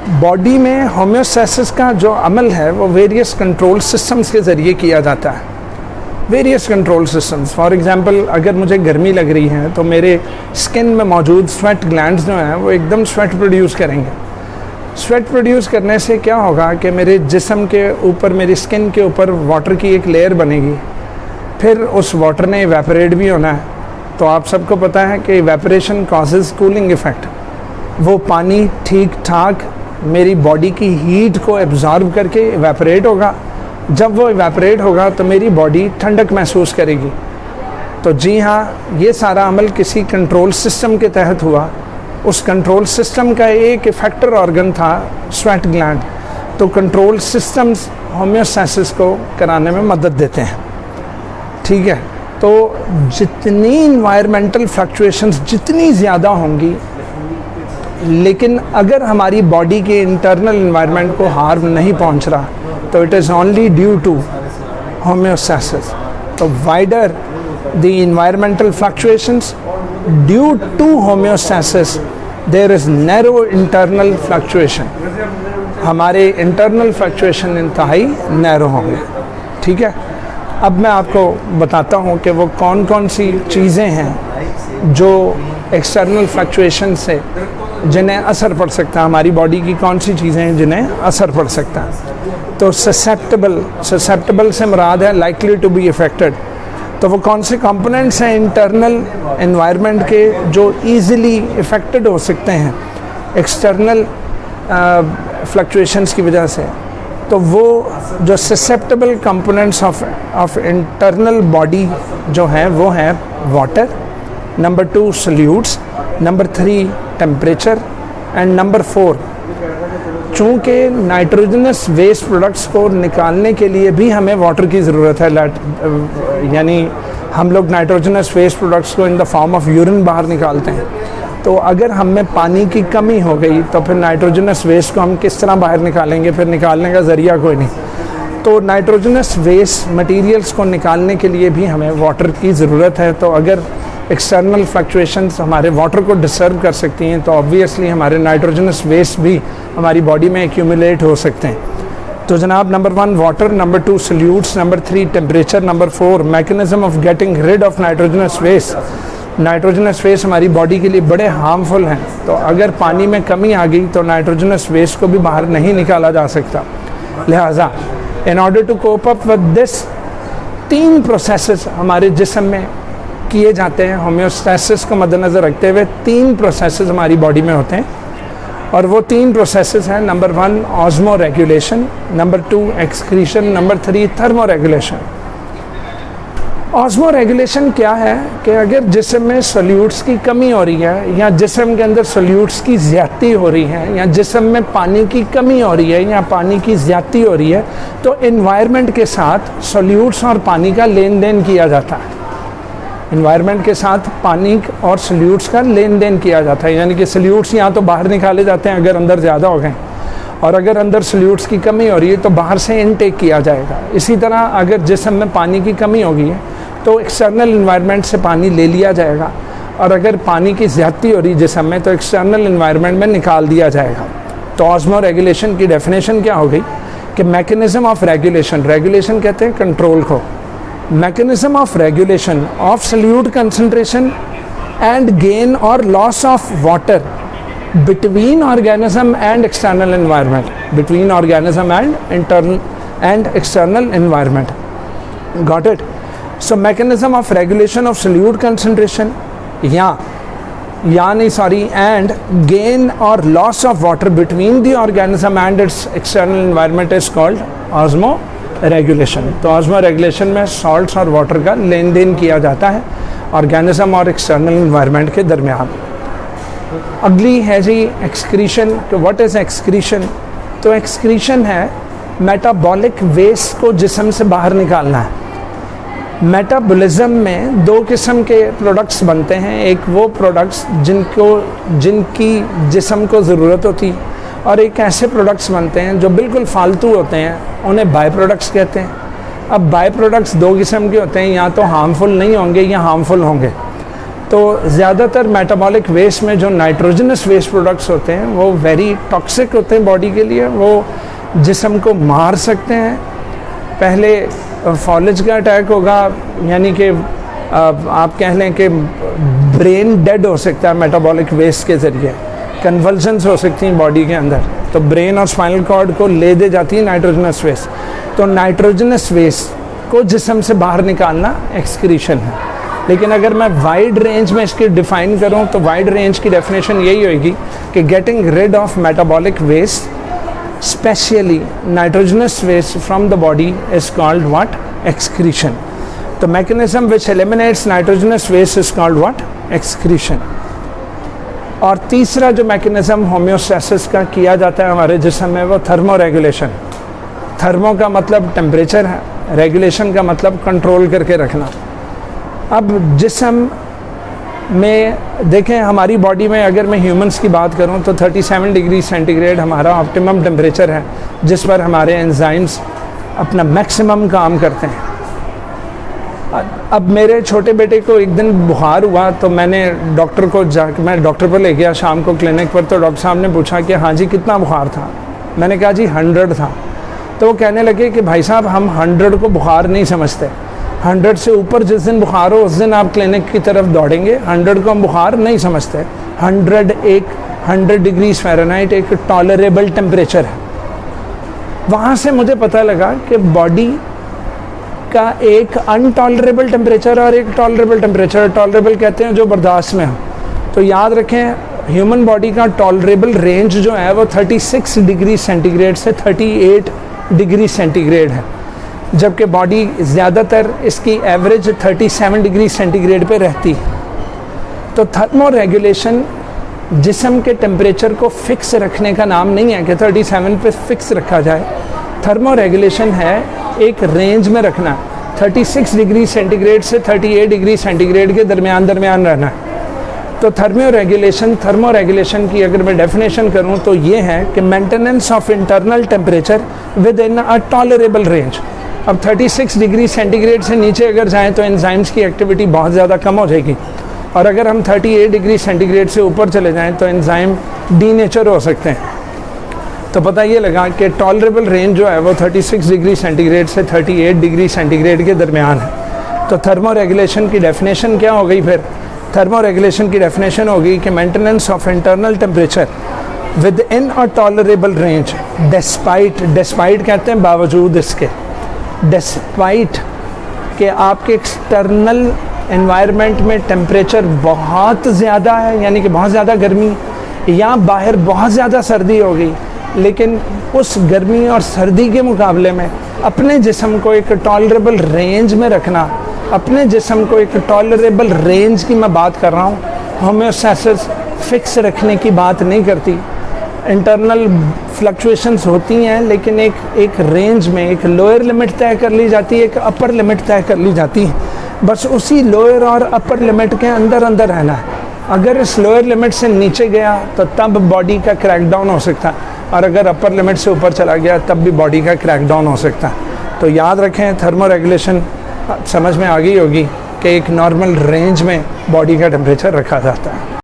Body में homeostasis का जो अमल है वो वेरियस कंट्रोल सिस्टम्स के ज़रिए किया जाता है। Various control systems, for example अगर मुझे गर्मी लग रही है तो मेरे स्किन में मौजूद स्वेट ग्लैंड्स जो हैं वो एकदम स्वेट प्रोड्यूस करेंगे। स्वेट प्रोड्यूस करने से क्या होगा कि मेरे जिस्म के ऊपर, मेरी स्किन के ऊपर वाटर की एक लेयर बनेगी, फिर उस वाटर ने इवेपोरेट भी होना है। तो आप सबको पता है कि इवेपोरेशन कॉजेज़ कूलिंग इफ़ेक्ट। वो पानी ठीक ठाक मेरी बॉडी की हीट को एब्जॉर्ब करके इवेपोरेट होगा। जब वो इवेपोरेट होगा तो मेरी बॉडी ठंडक महसूस करेगी। तो जी हाँ, ये सारा अमल किसी कंट्रोल सिस्टम के तहत हुआ। उस कंट्रोल सिस्टम का एक इफेक्टर ऑर्गन था स्वेट ग्लैंड। तो कंट्रोल सिस्टम्स होम्योस्टैसिस को कराने में मदद देते हैं। ठीक है, तो जितनी इन्वायरमेंटल फ्लक्चुएशंस जितनी ज़्यादा होंगी, लेकिन अगर हमारी बॉडी के इंटरनल इन्वायरमेंट को हार्म नहीं पहुंच रहा, तो it is only due to homeostasis. तो wider the environmental fluctuations, due to homeostasis there is narrow internal fluctuation. हमारे इंटरनल फ्लक्चुएशन इंतहाई नैरो होंगे। ठीक है, अब मैं आपको बताता हूँ कि वो कौन कौन सी चीज़ें हैं जो एक्सटर्नल फ्लक्चुएशन से जिन्हें असर पड़ सकता है। हमारी बॉडी की कौन सी चीज़ें हैं जिन्हें असर पड़ सकता है। तो ससेप्टेबल से मुराद है लाइकली टू बी अफेक्टेड। तो वो कौन से कंपोनेंट्स हैं इंटरनल एनवायरनमेंट के जो ईज़िली अफेक्टेड हो सकते हैं एक्सटर्नल फ्लक्चुएशंस की वजह से। तो वो जो susceptible components of internal body जो हैं वो हैं water, number 2 solutes, number 3 temperature and number 4 चूँकि नाइट्रोजनस वेस्ट प्रोडक्ट्स को निकालने के लिए भी हमें वाटर की ज़रूरत है। यानी हम लोग नाइट्रोजनस वेस्ट प्रोडक्ट्स को in the form of urine बाहर निकालते हैं। तो अगर हम में पानी की कमी हो गई तो फिर नाइट्रोजनस वेस्ट को हम किस तरह बाहर निकालेंगे? फिर निकालने का ज़रिया कोई नहीं। तो नाइट्रोजनस वेस्ट मटेरियल्स को निकालने के लिए भी हमें वाटर की ज़रूरत है। तो अगर एक्सटर्नल फ्लक्चुएशंस हमारे वाटर को डिस्टर्ब कर सकती हैं तो ऑब्वियसली हमारे नाइट्रोजनस वेस्ट भी हमारी बॉडी में एक्यूमुलेट हो सकते हैं। तो जनाब, number 1 water, number 2 solutes, number 3 temperature, number 4 mechanism of getting rid of nitrogenous waste. Nitrogenous waste हमारी बॉडी के लिए बड़े हार्मफुल हैं। तो अगर पानी में कमी आ गई तो नाइट्रोजनस वेस्ट को भी बाहर नहीं निकाला जा सकता। लिहाजा in order to cope up with this 3 processes हमारे जिस्म में किए जाते हैं। होम्योस्टैसिस को मद्देनज़र रखते हुए 3 प्रोसेसेस हमारी बॉडी में होते हैं और वो 3 प्रोसेसेस हैं। Number 1 osmo regulation, number 2 excretion, number 3 thermo regulation. Osmo regulation क्या है कि अगर जिस्म में सॉल्यूट्स की कमी हो रही है या जिस्म के अंदर सॉल्यूट्स की ज़्यादती हो रही है या जिस्म में पानी की कमी हो रही है या पानी की ज़्यादती हो रही है, तो एनवायरनमेंट के साथ सॉल्यूट्स और पानी का लेन देन किया जाता है। इन्वायरमेंट के साथ पानी और सॉल्यूट्स का लेन देन किया जाता है। यानी कि सॉल्यूट्स यहाँ तो बाहर निकाले जाते हैं अगर अंदर ज़्यादा हो गए, और अगर अंदर सॉल्यूट्स की कमी हो रही है तो बाहर से इनटेक किया जाएगा। इसी तरह अगर जिस्म में पानी की कमी हो गई है तो एक्सटर्नल इन्वायरमेंट से पानी ले लिया जाएगा, और अगर पानी की ज़्यादती हो रही है जिस्म में तो एक्सटर्नल इन्वायरमेंट में निकाल दिया जाएगा। तो ऑस्मो रेगुलेशन की डेफिनेशन क्या हो गई कि मैकेनिज़्म ऑफ रेगुलेशन, रेगुलेशन कहते हैं कंट्रोल को, mechanism of regulation of solute concentration and gain or loss of water between organism and external environment, between organism and internal and external environment. Got it? So mechanism of regulation of solute concentration and gain or loss of water between the organism and its external environment is called osmo regulation. तो osmo regulation में salts और water का लेन then किया जाता है organism और external environment के दरमियान। अगली है जी एक्सक्रीशन। तो व्हाट इज़ एक्सक्रीशन? तो एक्सक्रीशन है मेटाबॉलिक वेस्ट को जिस्म से बाहर निकालना है। मेटाबॉलिज्म में 2 किस्म के प्रोडक्ट्स बनते हैं। एक वो प्रोडक्ट्स जिनकी जिस्म को ज़रूरत होती, और एक ऐसे प्रोडक्ट्स बनते हैं जो बिल्कुल फालतू होते हैं, उन्हें बाय प्रोडक्ट्स कहते हैं। अब बाय प्रोडक्ट्स 2 किस्म के होते हैं, या तो हार्मफुल नहीं होंगे या हार्मफुल होंगे। तो ज़्यादातर मेटाबॉलिक वेस्ट में जो नाइट्रोजनस वेस्ट प्रोडक्ट्स होते हैं वो वेरी टॉक्सिक होते हैं बॉडी के लिए, वो जिस्म को मार सकते हैं। पहले फॉलेज का अटैक होगा, यानी कि आप कह लें कि ब्रेन डेड हो सकता है मेटाबॉलिक वेस्ट के ज़रिए, कन्वल्जन्स हो सकती हैं बॉडी के अंदर, तो ब्रेन और स्पाइनल कॉर्ड को ले दे जाती है नाइट्रोजनस वेस्ट। तो नाइट्रोजनस वेस्ट को जिस्म से बाहर निकालना एक्सक्रीशन है। लेकिन अगर मैं वाइड रेंज में इसकी डिफ़ाइन करूं तो वाइड रेंज की डेफिनेशन यही होगी कि getting rid of metabolic waste, specially nitrogenous waste from the body, is called what? Excretion. तो mechanism which eliminates nitrogenous waste is called what? Excretion. और तीसरा जो मैकेनिज्म होम्योस्टैसिस का किया जाता है हमारे जिस्म में, वो थर्मो रेगुलेशन। थर्मो का मतलब टेम्परेचर है, रेगुलेशन का मतलब कंट्रोल करके रखना। अब जिस्म में देखें, हमारी बॉडी में अगर मैं ह्यूमंस की बात करूं तो 37 डिग्री सेंटीग्रेड हमारा ऑप्टिमम टेम्परेचर है जिस पर हमारे एंजाइम्स अपना मैक्सिमम काम करते हैं। अब मेरे छोटे बेटे को एक दिन बुखार हुआ तो मैंने मैं डॉक्टर पर ले गया शाम को क्लिनिक पर, तो डॉक्टर साहब ने पूछा कि हाँ जी कितना बुखार था? मैंने कहा जी 100 था। तो वो कहने लगे कि भाई साहब हम 100 को बुखार नहीं समझते, 100 से ऊपर जिस दिन बुखार हो उस दिन आप क्लिनिक की तरफ दौड़ेंगे, 100 को हम बुखार नहीं समझते। 100 डिग्री फ़ारेनहाइट एक टॉलरेबल टेम्परेचर है। वहाँ से मुझे पता लगा कि बॉडी का एक अनटॉलरेबल टेम्परेचर और एक टॉलरेबल टेम्परेचर, टॉलरेबल कहते हैं जो बर्दाश्त में हो। तो याद रखें, ह्यूमन बॉडी का टॉलरेबल रेंज जो है वो 36 डिग्री सेंटीग्रेड से 38 डिग्री सेंटीग्रेड है, जबकि बॉडी ज़्यादातर इसकी एवरेज 37 डिग्री सेंटीग्रेड पे रहती है। तो थर्मो रेगुलेशन जिस्म के टेम्परेचर को फिक्स रखने का नाम नहीं है कि 37 पे फिक्स रखा जाए। थर्मो रेगुलेशन है एक रेंज में रखना, 36 डिग्री सेंटीग्रेड से 38 डिग्री सेंटीग्रेड के दरमियान रहना है। तो थर्मो रेगुलेशन की अगर मैं डेफिनेशन करूं तो ये है कि maintenance of internal temperature with in a tolerable range. अब 36 डिग्री सेंटीग्रेड से नीचे अगर जाएं तो एंजाइम्स की एक्टिविटी बहुत ज़्यादा कम हो जाएगी, और अगर हम 38 डिग्री सेंटीग्रेड से ऊपर चले जाएं तो एंजाइम डीनेचर हो सकते हैं। तो पता ये लगा कि टॉलरेबल रेंज जो है वो 36 डिग्री सेंटीग्रेड से 38 डिग्री सेंटीग्रेड के दरमियान है। तो थर्मो रेगुलेशन की डेफिनेशन क्या हो गई फिर? थर्मो रेगुलेशन की डेफिनेशन होगी कि maintenance of internal temperature with in a tolerable range, despite कहते हैं बावजूद इसके, डिस्पाइट कि आपके एक्सटर्नल एनवायरनमेंट में टेम्परेचर बहुत ज़्यादा है, यानी कि बहुत ज़्यादा गर्मी, या बाहर बहुत ज़्यादा सर्दी हो गई, लेकिन उस गर्मी और सर्दी के मुकाबले में अपने जिस्म को एक टॉलरेबल रेंज में रखना, अपने जिस्म को एक टॉलरेबल रेंज की मैं बात कर रहा हूँ। होम्योस्टैसिस फिक्स रखने की बात नहीं करती। इंटरनल फ्लक्चुएशंस होती हैं, लेकिन एक रेंज में एक लोअर लिमिट तय कर ली जाती है, एक अपर लिमिट तय कर ली जाती है। बस उसी लोअर और अपर लिमिट के अंदर रहना है। अगर इस लोअर लिमिट से नीचे गया तो तब बॉडी का क्रैकडाउन हो सकता है, और अगर अपर लिमिट से ऊपर चला गया तब भी बॉडी का क्रैकडाउन हो सकता है। तो याद रखें, थर्मो रेगुलेशन समझ में आ गई होगी कि एक नॉर्मल रेंज में बॉडी का टेम्परेचर रखा जाता है।